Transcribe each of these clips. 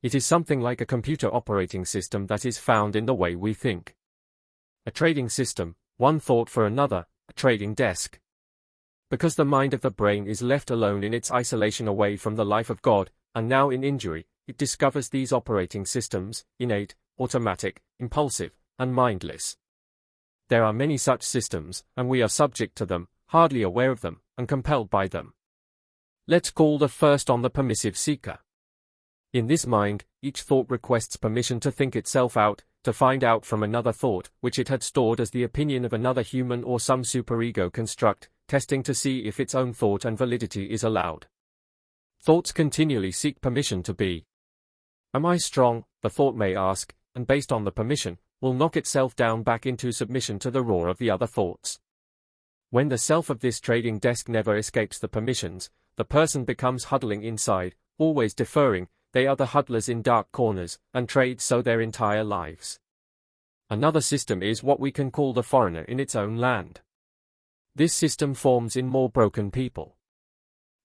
It is something like a computer operating system that is found in the way we think. A trading system, one thought for another, a trading desk. Because the mind of the brain is left alone in its isolation away from the life of God, and now in injury, it discovers these operating systems, innate, automatic, impulsive, and mindless. There are many such systems, and we are subject to them, hardly aware of them, and compelled by them. Let's call the first on the permissive seeker. In this mind, each thought requests permission to think itself out, to find out from another thought, which it had stored as the opinion of another human or some superego construct, testing to see if its own thought and validity is allowed. Thoughts continually seek permission to be. Am I strong? The thought may ask, and based on the permission, will knock itself down back into submission to the roar of the other thoughts. When the self of this trading desk never escapes the permissions, the person becomes huddling inside, always deferring. They are the huddlers in dark corners, and trade so their entire lives. Another system is what we can call the foreigner in its own land. This system forms in more broken people.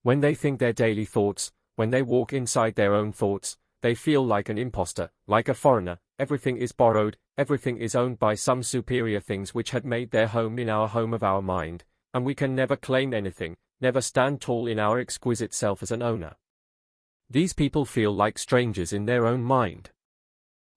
When they think their daily thoughts, when they walk inside their own thoughts, they feel like an imposter, like a foreigner. Everything is borrowed, everything is owned by some superior things which had made their home in our home of our mind, and we can never claim anything, never stand tall in our exquisite self as an owner. These people feel like strangers in their own mind.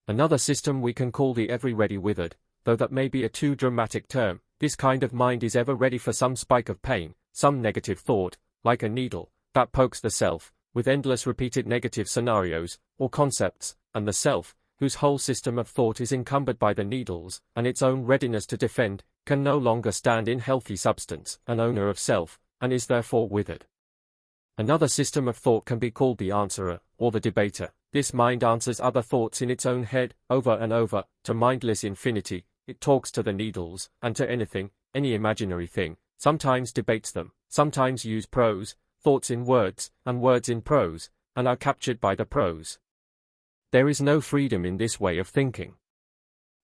Another system we can call the ever-ready withered, though that may be a too dramatic term. This kind of mind is ever ready for some spike of pain, some negative thought, like a needle, that pokes the self, with endless repeated negative scenarios, or concepts, and the self, whose whole system of thought is encumbered by the needles, and its own readiness to defend, can no longer stand in healthy substance, an owner of self, and is therefore withered. Another system of thought can be called the answerer, or the debater. This mind answers other thoughts in its own head, over and over, to mindless infinity. It talks to the needles, and to anything, any imaginary thing, sometimes debates them, sometimes use prose, thoughts in words, and words in prose, and are captured by the prose. There is no freedom in this way of thinking.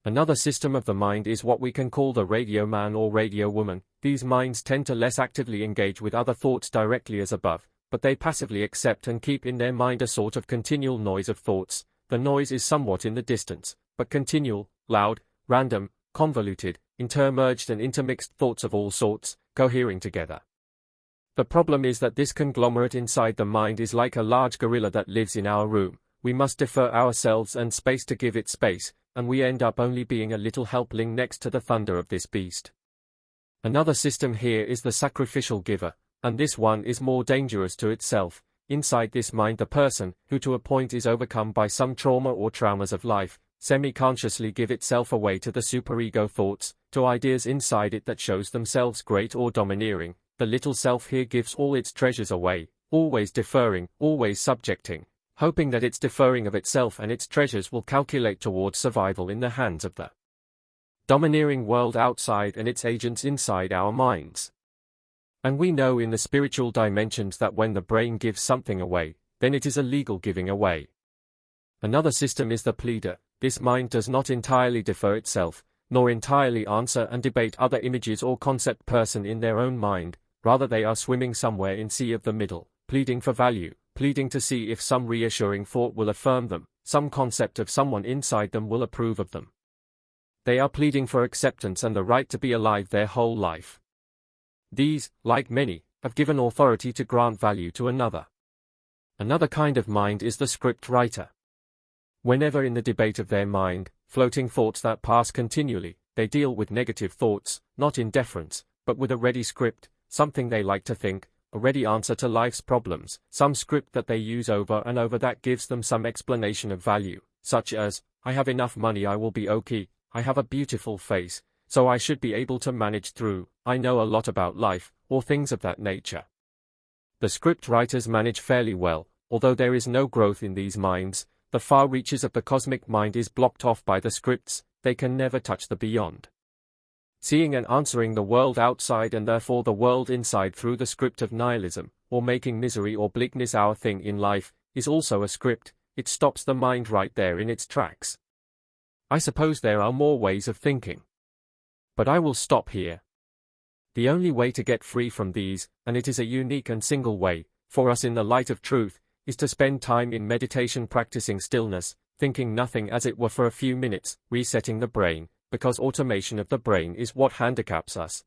Another system of the mind is what we can call the radio man or radio woman. These minds tend to less actively engage with other thoughts directly as above, but they passively accept and keep in their mind a sort of continual noise of thoughts. The noise is somewhat in the distance, but continual, loud, random, convoluted, intermerged and intermixed thoughts of all sorts, cohering together. The problem is that this conglomerate inside the mind is like a large gorilla that lives in our room. We must defer ourselves and space to give it space, and we end up only being a little helpling next to the thunder of this beast. Another system here is the sacrificial giver, and this one is more dangerous to itself. Inside this mind the person, who to a point is overcome by some trauma or traumas of life, semi-consciously give itself away to the superego thoughts, to ideas inside it that shows themselves great or domineering. The little self here gives all its treasures away, always deferring, always subjecting, hoping that its deferring of itself and its treasures will calculate towards survival in the hands of the domineering world outside and its agents inside our minds. And we know in the spiritual dimensions that when the brain gives something away, then it is a legal giving away. Another system is the pleader. This mind does not entirely defer itself, nor entirely answer and debate other images or concept person in their own mind. Rather they are swimming somewhere in sea of the middle, pleading for value, pleading to see if some reassuring thought will affirm them, some concept of someone inside them will approve of them. They are pleading for acceptance and the right to be alive their whole life. These, like many, have given authority to grant value to another. Another kind of mind is the script writer. Whenever in the debate of their mind, floating thoughts that pass continually, they deal with negative thoughts, not in deference, but with a ready script, something they like to think, a ready answer to life's problems, some script that they use over and over that gives them some explanation of value, such as, I have enough money, I will be okay, I have a beautiful face, so I should be able to manage through, I know a lot about life, or things of that nature. The script writers manage fairly well, although there is no growth in these minds. The far reaches of the cosmic mind is blocked off by the scripts, they can never touch the beyond. Seeing and answering the world outside and therefore the world inside through the script of nihilism, or making misery or bleakness our thing in life, is also a script. It stops the mind right there in its tracks. I suppose there are more ways of thinking, but I will stop here. The only way to get free from these, and it is a unique and single way, for us in the light of truth, is to spend time in meditation practicing stillness, thinking nothing as it were for a few minutes, resetting the brain, because automation of the brain is what handicaps us.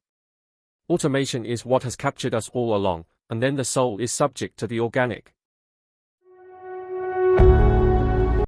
Automation is what has captured us all along, and then the soul is subject to the organic,